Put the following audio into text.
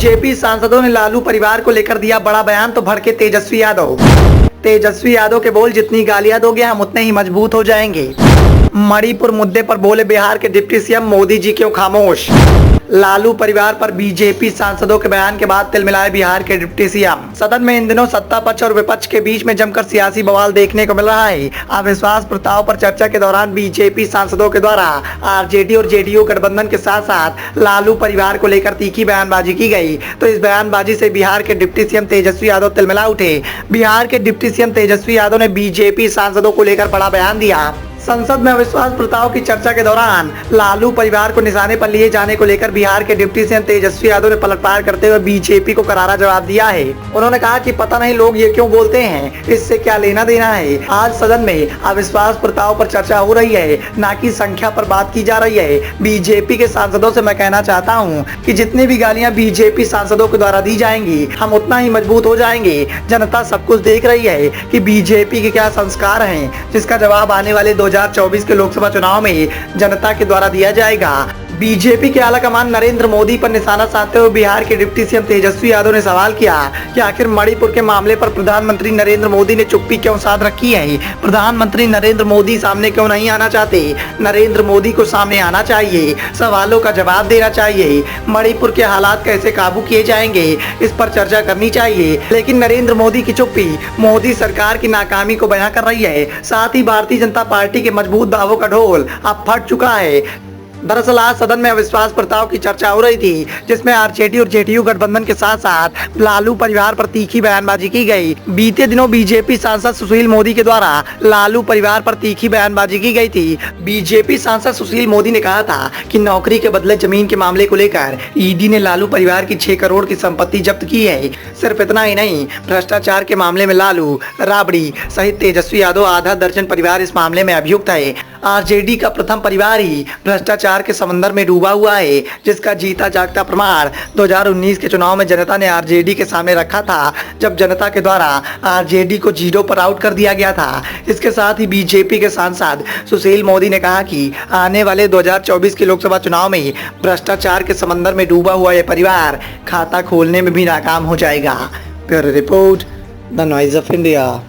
BJP सांसदों ने लालू परिवार को लेकर दिया बड़ा बयान तो भड़के तेजस्वी यादव। तेजस्वी यादव के बोल, जितनी गालियां दोगे हम उतने ही मजबूत हो जाएंगे। मणिपुर मुद्दे पर बोले बिहार के डिप्टी सीएम, मोदी जी क्यों खामोश। लालू परिवार पर बीजेपी सांसदों के बयान के बाद तिलमिलाए बिहार के डिप्टी सीएम। सदन में इन दिनों सत्ता पक्ष और विपक्ष के बीच में जमकर सियासी बवाल देखने को मिल रहा है। अविश्वास प्रस्ताव पर चर्चा के दौरान बीजेपी सांसदों के द्वारा आरजेडी और जेडीयू गठबंधन के साथ साथ लालू परिवार को लेकर तीखी बयानबाजी की गई। तो इस बयानबाजी से बिहार के डिप्टी सीएम तेजस्वी यादव तिलमिला उठे। बिहार के डिप्टी सीएम तेजस्वी यादव ने बीजेपी सांसदों को लेकर बड़ा बयान दिया। संसद में अविश्वास प्रस्ताव की चर्चा के दौरान लालू परिवार को निशाने पर लिए जाने को लेकर बिहार के डिप्टी सीएम तेजस्वी यादव ने पलटवार करते हुए बीजेपी को करारा जवाब दिया है। उन्होंने कहा कि पता नहीं लोग ये क्यों बोलते हैं, इससे क्या लेना देना है। आज सदन में अविश्वास प्रस्ताव पर चर्चा हो रही है, न कि संख्या पर बात की जा रही है। बीजेपी के सांसदों से मैं कहना चाहता हूँ कि जितनी भी गालियां बीजेपी सांसदों के द्वारा दी जाएंगी हम उतना ही मजबूत हो जाएंगे। जनता सब कुछ देख रही है कि बीजेपी के क्या संस्कार हैं, जिसका जवाब आने वाले 2024 के लोकसभा चुनाव में जनता के द्वारा दिया जाएगा। बीजेपी के आलाकमान नरेंद्र मोदी पर निशाना साधते हुए बिहार के डिप्टी सीएम तेजस्वी यादव ने सवाल किया कि आखिर मणिपुर के मामले पर प्रधानमंत्री नरेंद्र मोदी ने चुप्पी क्यों साध रखी है। प्रधानमंत्री नरेंद्र मोदी सामने क्यों नहीं आना चाहते। नरेंद्र मोदी को सामने आना चाहिए, सवालों का जवाब देना चाहिए। मणिपुर के हालात कैसे काबू किए जाएंगे, इस पर चर्चा करनी चाहिए। लेकिन नरेंद्र मोदी की चुप्पी मोदी सरकार की नाकामी को बयां कर रही है। साथ ही भारतीय जनता पार्टी के मजबूत दावों का ढोल अब फट चुका है। दरअसल आज सदन में अविश्वास प्रस्ताव की चर्चा हो रही थी, जिसमें आरजेडी और जेडीयू गठबंधन के साथ साथ लालू परिवार पर तीखी बयानबाजी की गई। बीते दिनों बीजेपी सांसद सुशील मोदी के द्वारा लालू परिवार पर तीखी बयानबाजी की गई थी। बीजेपी सांसद सुशील मोदी ने कहा था कि नौकरी के बदले जमीन के मामले को लेकर ईडी ने लालू परिवार की 6 करोड़ की संपत्ति जब्त की है। सिर्फ इतना ही नहीं, भ्रष्टाचार के मामले में लालू, राबड़ी सहित तेजस्वी यादव आधा दर्जन परिवार इस मामले में अभियुक्त है। आरजेडी का प्रथम परिवार ही भ्रष्टाचार के समंदर में डूबा हुआ है, जिसका जीता जागता प्रमाण 2019 के चुनाव में जनता ने आरजेडी के सामने रखा था, जब जनता के द्वारा आरजेडी को 0 पर आउट कर दिया गया था। इसके साथ ही बीजेपी के सांसद सुशील मोदी ने कहा कि आने वाले 2024 के लोकसभा चुनाव में भ्रष्टाचार के समंदर में डूबा हुआ यह परिवार खाता खोलने में भी नाकाम हो जाएगा। Bureau report, the noise of India.